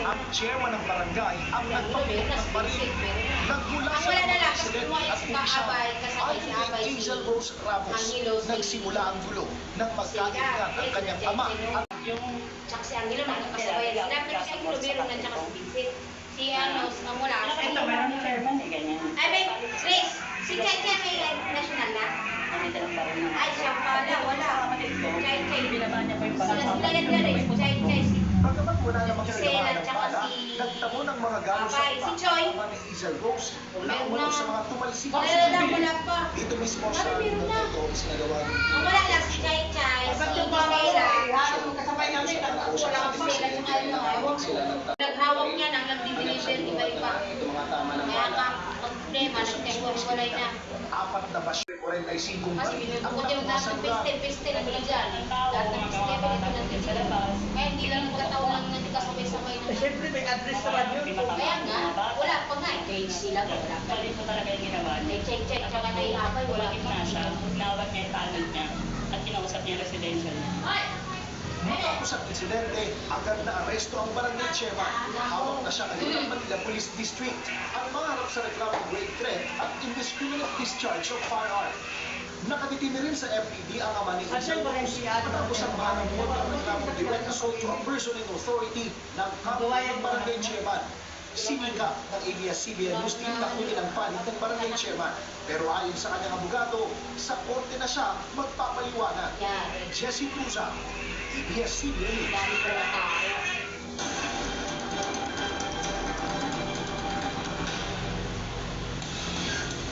ang chairman ng barangay ang nagpaputok ng baril. Nagmula sa mga presidente at pulisya, ayon kay Hazel Rose Ramos, nagsimula ang gulo nang magkaingat ang kanyang ama at Tsaka si Angelo nakakasabay sila, pero si Angelo meron na tsaka si Vincent. Si Mamula. Ito, meron yung chairman eh, ganyan. Ay, may Grace, si Chay Chay may national na? Nakita lang parang na. Ay, siya pala, wala. Chay Chay. Binaba niya pa yung Sila yan galing, Chay Chay. pagkamat wala namang Sela, kinalaman ng tsaka bala, si- nagtamo ng mga galo sa Abay, si Choy. ama ni Hazel Rose mula umano sa mga tumalsik na Wala na, wala pa. dito mismo sa Ano, meron na? ito sinagawa ng Ang wala lang si Chay Chay, si Sela. kasabay namin, Wala kang Sela yung ano. Naghawak niya nang nagdi-deliver, iba-iba. mga tama ng Kaya bala. ka, pag problema, nagtengwalay na. Apat na basyo, 45 Kasi baril ang binubukod yung nakuha lahat sa ng lugar. peste na dyan. Lahat ng peste ito nandito sa labas. Kaya hindi lang magkataon lang nagkasabay-sabay na. Siyempre may address naman yun. Kaya nga, wala pa nga. Cage sila, wala pa. Balik mo talaga yung ginawa niya. May check-check, tsaka na ilabay, wala Bakit pa. na siya, nawag niya yung talent niya at kinausap niya yung residential niya. Matapos ang insidente, agad na aresto ang barangay chairman. Hawak na siya ngayon ng Manila Police District. Ang mga harap sa reklamong grave threat at indiscriminate discharge of firearm. Nakatitin na rin sa FPD ang ama ni Hazel Rose matapos ang mahanapon ng reklamong direct assault to a person in authority ng kapwa ng barangay chairman. Sinika ng ABS-CBN News Team na kunin ang panig ng barangay chairman. Pero ayon sa kanyang abogado, sa korte na siya magpapaliwanag. Yan. Jessie Cruza, ABS-CBN News. Dami ko na tao.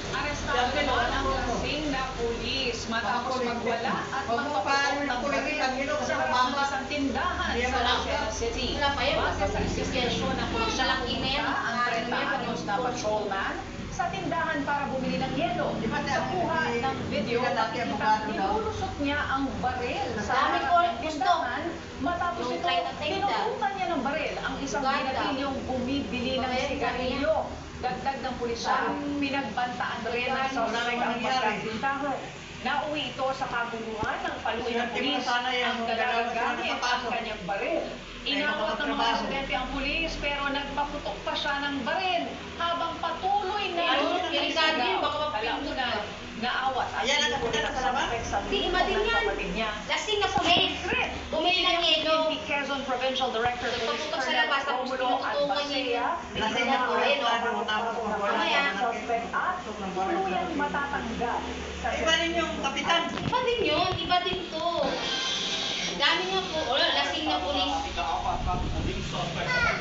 Arestado naman ang lasing na pulis matapos magwala at magpapatok ng baril sa harap ng isang tindahan sa Lucena City. Wala pa yan. Base sa investigation ng pulisya, Malaki na yan. ang 30 anyos na patrolman sa tindahan para bumili ng yelo. Sa kuha ng video, nakikita nilulusot niya ang baril sa Dami ko harap ng gusto. tindahan. Matapos Yung ito, try na tinda. tinutukan niya ng baril ang isang Ganda. binatilyong bumibili ng Ayan, sigarilyo. Dagdag ng pulisya, pinagbantaan rin ng suspect ang pagkasintahan. Nauwi ito sa kaguluhan ng paluin ng pulis ang dalagang gamit ang kanyang baril. Inawat ng mga residente ang pulis pero nagpaputok pa siya ng baril habang patuloy na Delikado yun, baka mapindot na naawat at Ayan, nakapunta na sa labas. Di, iba din yan. kapatid niya. Lasing na pulis. Bumili ng yelo. PNP Quezon Provincial Director Nagpaputok sa labas, tapos tinutukan niya. Lasing na pulis, tapos Mamaya. suspect at tuluyang matatanggal sa Iba rin yung kapitan. Iba din yun, iba din to. Dami nga po, lasing na pulis. Ika-apat na suspect sa